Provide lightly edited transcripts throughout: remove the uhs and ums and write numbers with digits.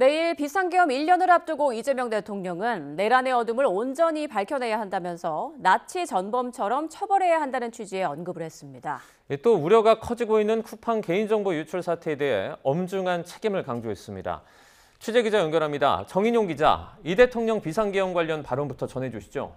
내일 비상계엄 1년을 앞두고 이재명 대통령은 내란의 어둠을 온전히 밝혀내야 한다면서 나치 전범처럼 처벌해야 한다는 취지의 언급을 했습니다. 또 우려가 커지고 있는 쿠팡 개인정보 유출 사태에 대해 엄중한 책임을 강조했습니다. 취재기자 연결합니다. 정인용 기자, 이 대통령 비상계엄 관련 발언부터 전해주시죠.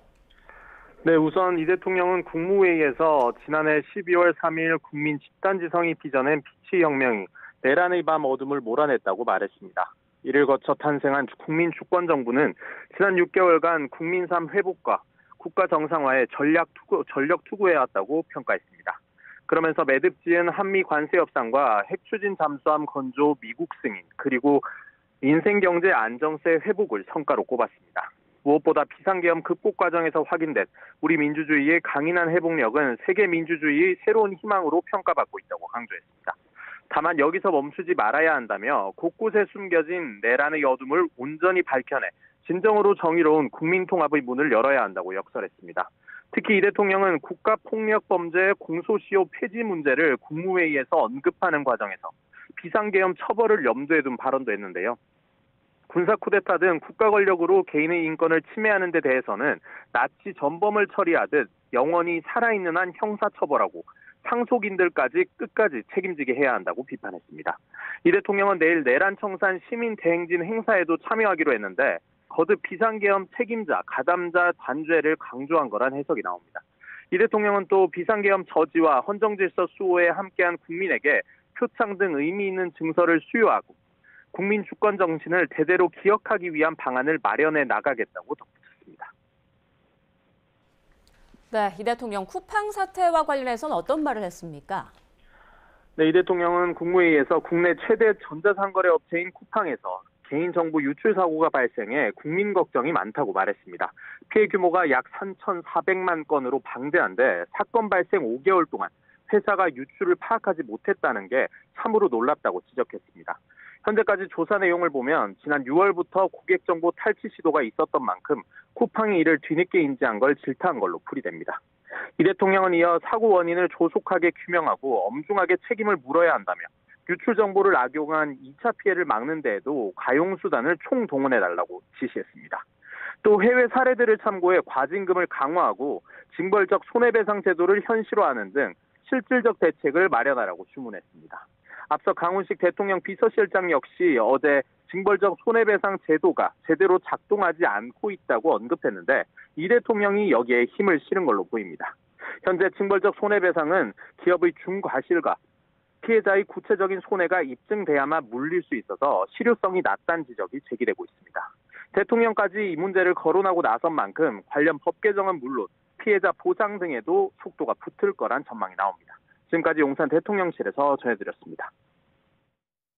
네, 우선 이 대통령은 국무회의에서 지난해 12월 3일 국민 집단지성이 빚어낸 피치혁명이 내란의 밤 어둠을 몰아냈다고 말했습니다. 이를 거쳐 탄생한 국민주권정부는 지난 6개월간 국민 삶 회복과 국가 정상화에 전력 투구해왔다고 평가했습니다. 그러면서 매듭 지은 한미 관세 협상과 핵 추진 잠수함 건조 미국 승인, 그리고 민생경제 안정세 회복을 성과로 꼽았습니다. 무엇보다 비상계엄 극복 과정에서 확인된 우리 민주주의의 강인한 회복력은 세계 민주주의의 새로운 희망으로 평가받고 있다고 강조했습니다. 다만 여기서 멈추지 말아야 한다며 곳곳에 숨겨진 내란의 어둠을 온전히 밝혀내 진정으로 정의로운 국민통합의 문을 열어야 한다고 역설했습니다. 특히 이 대통령은 국가폭력범죄 공소시효 폐지 문제를 국무회의에서 언급하는 과정에서 비상계엄 처벌을 염두에 둔 발언도 했는데요. 군사 쿠데타 등 국가 권력으로 개인의 인권을 침해하는 데 대해서는 나치 전범을 처리하듯 영원히 살아있는 한 형사처벌하고 상속인들까지 끝까지 책임지게 해야 한다고 비판했습니다. 이 대통령은 내일 내란 청산 시민 대행진 행사에도 참여하기로 했는데 거듭 비상계엄 책임자, 가담자 단죄를 강조한 거란 해석이 나옵니다. 이 대통령은 또 비상계엄 저지와 헌정질서 수호에 함께한 국민에게 표창 등 의미 있는 증서를 수여하고 국민 주권 정신을 대대로 기억하기 위한 방안을 마련해 나가겠다고 덧붙였습니다. 네, 이 대통령 쿠팡 사태와 관련해서는 어떤 말을 했습니까? 네, 이 대통령은 국무회의에서 국내 최대 전자상거래 업체인 쿠팡에서 개인정보 유출 사고가 발생해 국민 걱정이 많다고 말했습니다. 피해 규모가 약 3,400만 건으로 방대한데 사건 발생 5개월 동안 회사가 유출을 파악하지 못했다는 게 참으로 놀랍다고 지적했습니다. 현재까지 조사 내용을 보면 지난 6월부터 고객정보 탈취 시도가 있었던 만큼 쿠팡이 이를 뒤늦게 인지한 걸 질타한 걸로 풀이됩니다. 이 대통령은 이어 사고 원인을 조속하게 규명하고 엄중하게 책임을 물어야 한다며 유출 정보를 악용한 2차 피해를 막는 데에도 가용수단을 총동원해달라고 지시했습니다. 또 해외 사례들을 참고해 과징금을 강화하고 징벌적 손해배상 제도를 현실화하는 등 실질적 대책을 마련하라고 주문했습니다. 앞서 강훈식 대통령 비서실장 역시 어제 징벌적 손해배상 제도가 제대로 작동하지 않고 있다고 언급했는데 이 대통령이 여기에 힘을 실은 걸로 보입니다. 현재 징벌적 손해배상은 기업의 중과실과 피해자의 구체적인 손해가 입증돼야만 물릴 수 있어서 실효성이 낮다는 지적이 제기되고 있습니다. 대통령까지 이 문제를 거론하고 나선 만큼 관련 법 개정은 물론 피해자 보상 등에도 속도가 붙을 거란 전망이 나옵니다. 지금까지 용산 대통령실에서 전해드렸습니다.